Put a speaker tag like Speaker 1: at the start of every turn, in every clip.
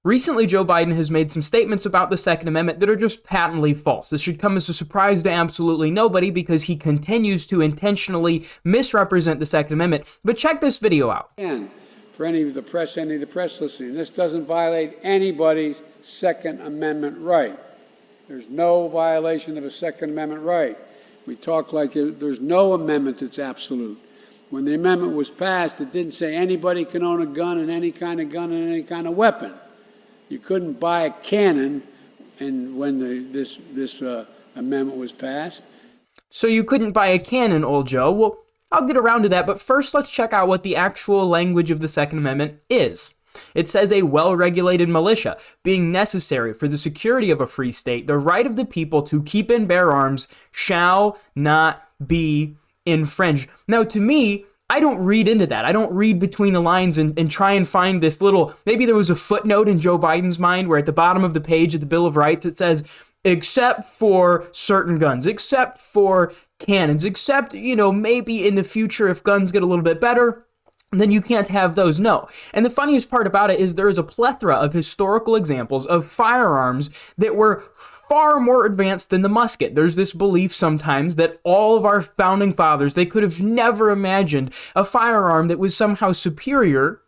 Speaker 1: Recently, Joe Biden has made some statements about the Second Amendment that are just patently false. This should come as a surprise to absolutely nobody because he continues to intentionally misrepresent the Second Amendment. But check this video out.
Speaker 2: And for any of the press listening, this doesn't violate anybody's Second Amendment right. There's no violation of a Second Amendment right. We talk like there's no amendment that's absolute. When the amendment was passed, it didn't say anybody can own a gun and any kind of gun and any kind of weapon. You couldn't buy a cannon, and when this amendment was passed.
Speaker 1: So you couldn't buy a cannon, old Joe. Well, I'll get around to that, but first let's check out what the actual language of the Second Amendment is. It says a well-regulated militia, being necessary for the security of a free state, the right of the people to keep and bear arms shall not be infringed. Now, to me, I don't read into that. I don't read between the lines and try and find this little, maybe there was a footnote in Joe Biden's mind where at the bottom of the page of the Bill of Rights, it says, except for certain guns, except for cannons, except, maybe in the future if guns get a little bit better, then you can't have those. No. And the funniest part about it is there is a plethora of historical examples of firearms that were far more advanced than the musket. There's this belief sometimes that all of our founding fathers, they could have never imagined a firearm that was somehow superior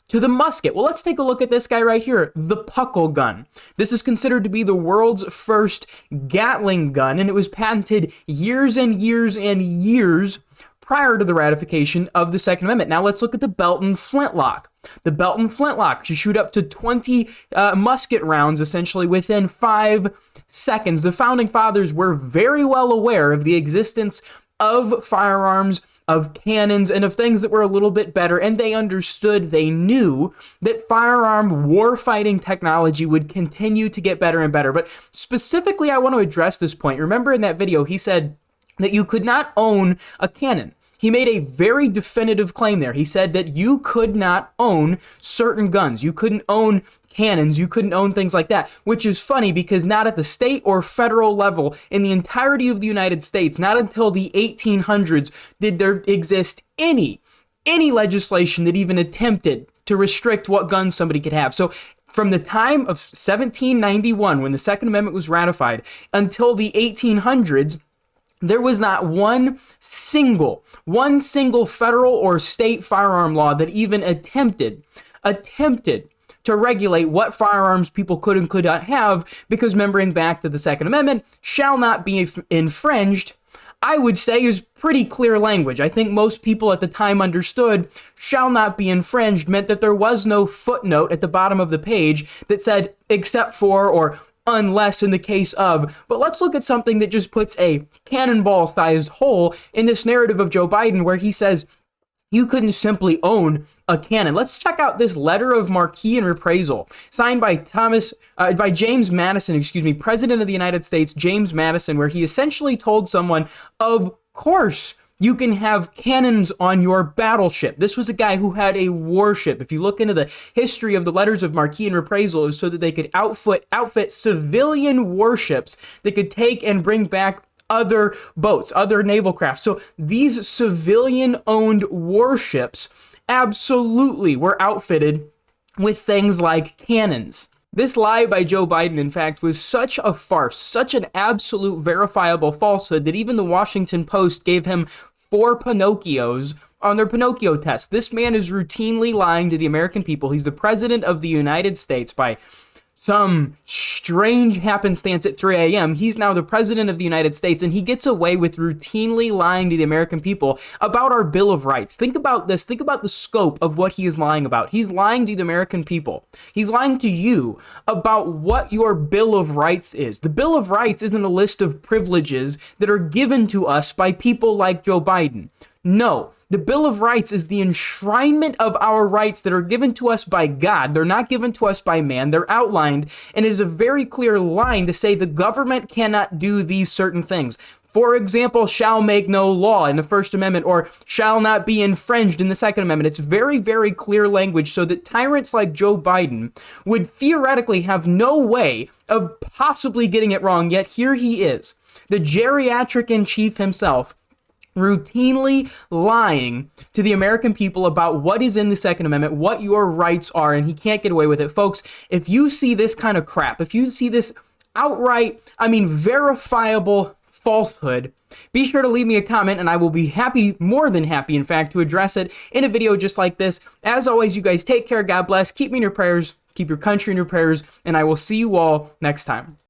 Speaker 1: to the musket. Well, let's take a look at this guy right here, the Puckle gun. This is considered to be the world's first Gatling gun, and it was patented years and years and years prior to the ratification of the Second Amendment. Now let's look at the Belton flintlock. The Belton flintlock should shoot up to 20 musket rounds essentially within 5 seconds. The founding fathers were very well aware of the existence of firearms, of cannons, and of things that were a little bit better, and they understood, they knew that firearm warfighting technology would continue to get better and better. But specifically, I want to address this point. Remember in that video, he said that you could not own a cannon. He made a very definitive claim there. He said that you could not own certain guns. You couldn't own cannons. You couldn't own things like that, which is funny because not at the state or federal level in the entirety of the United States, not until the 1800s did there exist any legislation that even attempted to restrict what guns somebody could have. So from the time of 1791, when the Second Amendment was ratified, until the 1800s, there was not one single federal or state firearm law that even attempted to regulate what firearms people could and could not have, because remembering back to the Second Amendment, shall not be infringed, I would say is pretty clear language. I think most people at the time understood shall not be infringed meant that there was no footnote at the bottom of the page that said except for or unless in the case of. But let's look at something that just puts a cannonball-sized hole in this narrative of Joe Biden where he says you couldn't simply own a cannon. Let's check out this letter of marque and reprisal signed by James Madison, President of the United States, James Madison, where he essentially told someone, of course, you can have cannons on your battleship. This was a guy who had a warship. If you look into the history of the letters of marque and reprisal, it was so that they could outfit civilian warships that could take and bring back other boats, other naval craft. So these civilian-owned warships absolutely were outfitted with things like cannons. This lie by Joe Biden, in fact, was such a farce, such an absolute verifiable falsehood that even the Washington Post gave him 4 Pinocchios on their Pinocchio test. This man is routinely lying to the American people. He's the president of the United States by some strange happenstance at 3 a.m. He's now the president of the United States, and he gets away with routinely lying to the American people about our Bill of Rights. Think about this. Think about the scope of what he is lying about. He's lying to the American people. He's lying to you about what your Bill of Rights is. The Bill of Rights isn't a list of privileges that are given to us by people like Joe Biden. No. The Bill of Rights is the enshrinement of our rights that are given to us by God. They're not given to us by man. They're outlined, and it is a very clear line to say the government cannot do these certain things. For example, shall make no law in the First Amendment or shall not be infringed in the Second Amendment. It's very, very clear language so that tyrants like Joe Biden would theoretically have no way of possibly getting it wrong, yet here he is, the geriatric in chief himself, routinely lying to the American people about what is in the Second Amendment, what your rights are, and he can't get away with it. Folks, if you see this kind of crap, if you see this outright, verifiable falsehood, be sure to leave me a comment and I will be happy, more than happy, in fact, to address it in a video just like this. As always, you guys take care, God bless, keep me in your prayers, keep your country in your prayers, and I will see you all next time.